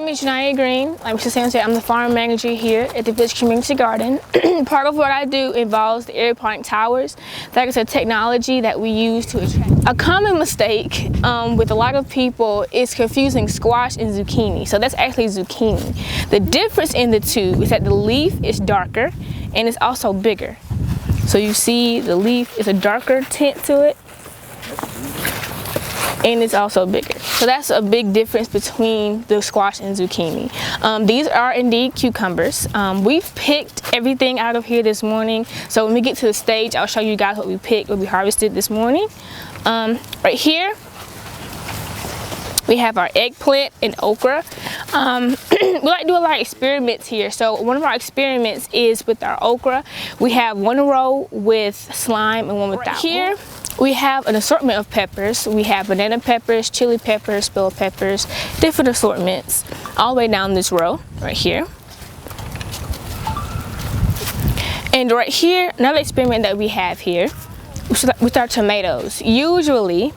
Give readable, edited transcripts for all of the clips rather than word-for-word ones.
name is Janaya Green. Like Mr. Sam said, I'm the farm manager here at the Village Community Garden. Part of what I do involves the aeroponic towers. That is a technology that we use to attract. A common mistake with a lot of people is confusing squash and zucchini. So that's actually zucchini. The difference in the two is that the leaf is darker and it's also bigger. So you see the leaf is a darker tint to it, and it's also bigger. So that's a big difference between the squash and zucchini. These are indeed cucumbers. We've picked everything out of here this morning. So when we get to the stage, I'll show you guys what we picked, what we harvested this morning. Right here, we have our eggplant and okra. We like to do a lot of experiments here. So one of our experiments is with our okra. We have one row with slime and one without. Right here, we have an assortment of peppers. We have banana peppers, chili peppers, bell peppers, different assortments all the way down this row right here. And right here, another experiment that we have here with our tomatoes. Usually,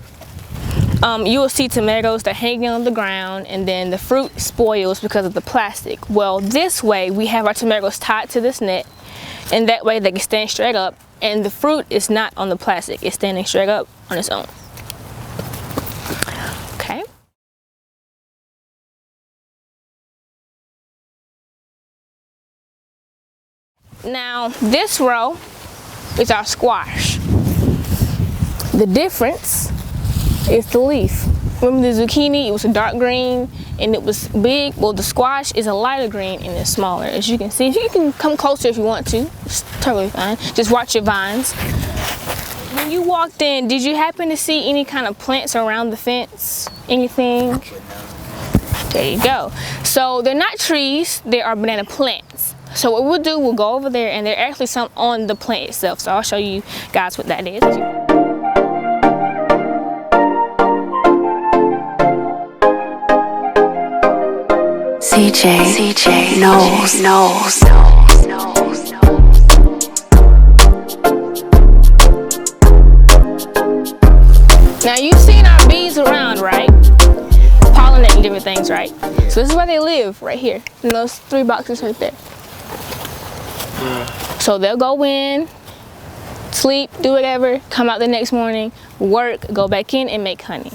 you will see tomatoes that are hanging on the ground and then the fruit spoils because of the plastic. Well, this way we have our tomatoes tied to this net, and that way they can stand straight up and the fruit is not on the plastic, it's standing straight up on its own. Okay. Now this row is our squash. The difference is the leaf. Remember the zucchini, it was a dark green and it was big. Well, the squash is a lighter green and it's smaller. As you can see, you can come closer if you want to. It's totally fine. Just watch your vines. When you walked in, did you happen to see any kind of plants around the fence? Anything? There you go. So they're not trees, they are banana plants. So what we'll do, we'll go over there and there are actually some on the plant itself. So I'll show you guys what that is. CJ knows. Now you've seen our bees around, right? Pollinating different things, right? So this is where they live, right here, in those 3 boxes right there. So they'll go in, sleep, do whatever, come out the next morning, work, go back in and make honey.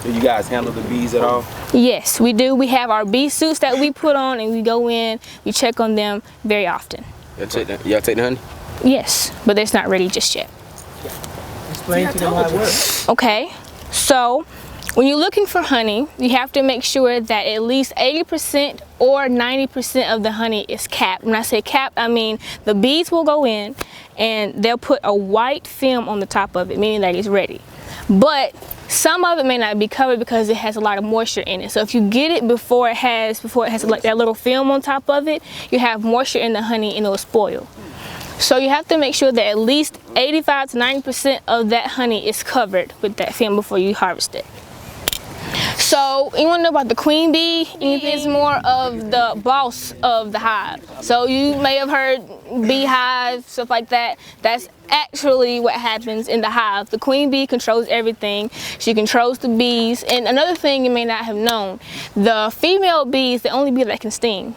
Do you guys handle the bees at all? Yes, we do. We have our bee suits that we put on and we go in, we check on them very often. Y'all take the honey? Yes, but it's not ready just yet. Explain to them how it works. Okay, so when you're looking for honey, you have to make sure that at least 80% or 90% of the honey is capped. When I say capped, I mean the bees will go in and they'll put a white film on the top of it, meaning that it's ready. But some of it may not be covered because it has a lot of moisture in it. So if you get it before it has like that little film on top of it, you have moisture in the honey and it'll spoil. So you have to make sure that at least 85 to 90% of that honey is covered with that film before you harvest it. So you want to know about the queen bee? It's more of the boss of the hive. So you may have heard beehive, stuff like that. That's actually what happens in the hive. The queen bee controls everything. She controls the bees. And another thing you may not have known, the female bee is the only bee that can sting.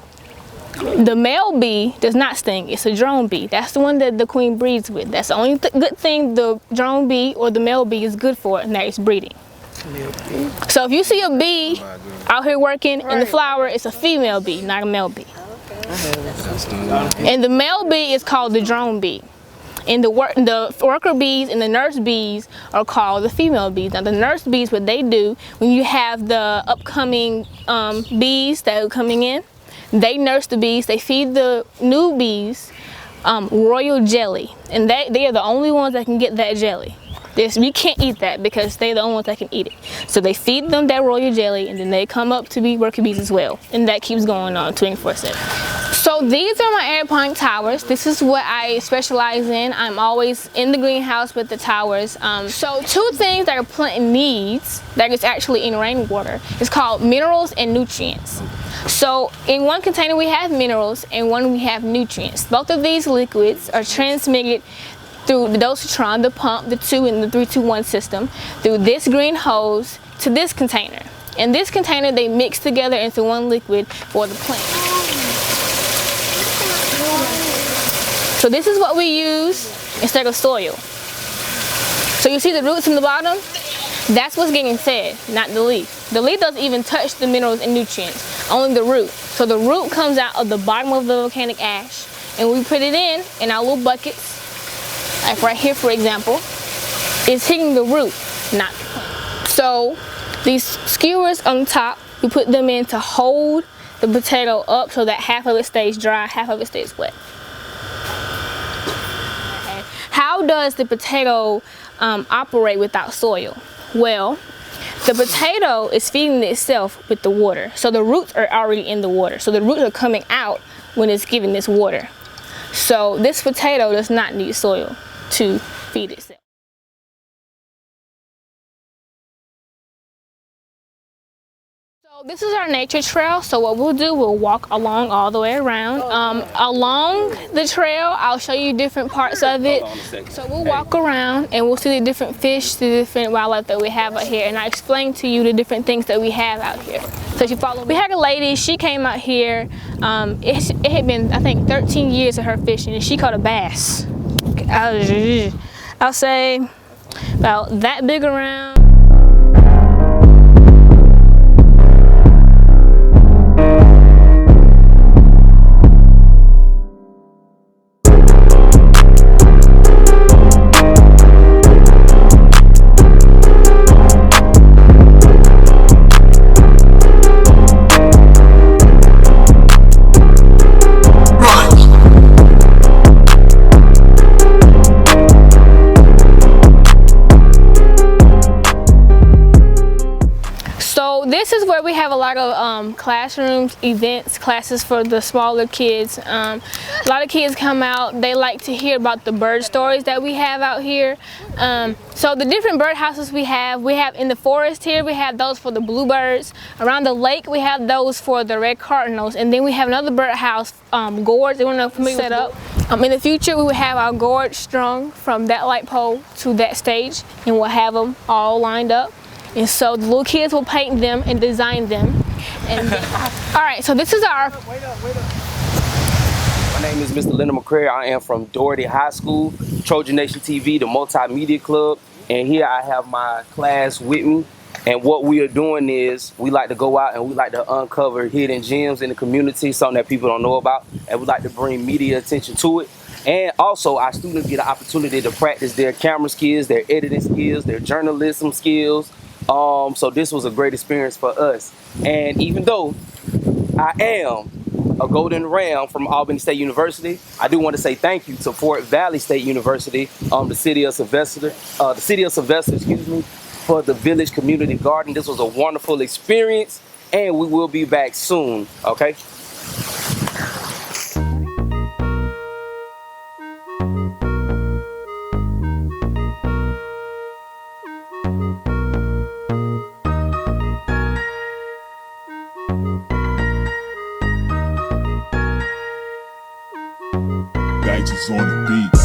The male bee does not sting. It's a drone bee. That's the one that the queen breeds with. That's the only good thing the drone bee or the male bee is good for, and that is breeding. So if you see a bee out here working in the flower, it's a female bee, not a male bee. And the male bee is called the drone bee. And the worker bees and the nurse bees are called the female bees. Now the nurse bees, what they do, when you have the upcoming bees that are coming in, they nurse the bees, they feed the new bees royal jelly. And they are the only ones that can get that jelly. We can't eat that because they're the only ones that can eat it. So they feed them that royal jelly and then they come up to be worker bees as well. And that keeps going on 24/7. So these are my aeroponic towers. This is what I specialize in. I'm always in the greenhouse with the towers. So 2 things that a plant needs that is actually in rainwater is called minerals and nutrients. So in one container we have minerals and one we have nutrients. Both of these liquids are transmitted through the dosatron, the pump, the 2 and the 3-2-1 system, through this green hose to this container. In this container, they mix together into one liquid for the plant. So this is what we use instead of soil. So you see the roots in the bottom? That's what's getting fed, not the leaf. The leaf doesn't even touch the minerals and nutrients, only the root. So the root comes out of the bottom of the volcanic ash, and we put it in our little buckets, like right here for example. It's hitting the root, not the plant. So these skewers on top, we put them in to hold the potato up so that half of it stays dry, half of it stays wet. Okay. How does the potato operate without soil? Well, the potato is feeding itself with the water. So the roots are already in the water. So the roots are coming out when it's given this water. So this potato does not need soil to feed itself. So this is our nature trail. So what we'll do, we'll walk along all the way around. Along the trail, I'll show you different parts of it. So we'll walk around and we'll see the different fish, the different wildlife that we have out here. And I'll explain to you the different things that we have out here. So if you follow me. We had a lady, she came out here. It had been, I think, 13 years of her fishing, and she caught a bass. I'll say about that big around. This is where we have a lot of classrooms, events, classes for the smaller kids. A lot of kids come out, they like to hear about the bird stories that we have out here. So the different bird houses we have in the forest here, we have those for the bluebirds. Around the lake, we have those for the red cardinals. And then we have another bird house, gourds, they want to know if we set up. In the future, we will have our gourds strung from that light pole to that stage, and we'll have them all lined up. And so the little kids will paint them and design them. And all right, so this is our... My name is Mr. Leonard McCrary. I am from Doherty High School, Trojan Nation TV, the Multimedia Club. And here I have my class with me. And what we are doing is we like to go out and we like to uncover hidden gems in the community, something that people don't know about. And we like to bring media attention to it. And also our students get an opportunity to practice their camera skills, their editing skills, their journalism skills. So this was a great experience for us. And even though I am a Golden Ram from Albany State University, I do want to say thank you to Fort Valley State University, the city of Sylvester, excuse me, for the Village Community Garden. This was a wonderful experience, and we will be back soon, okay? Digits on the beat.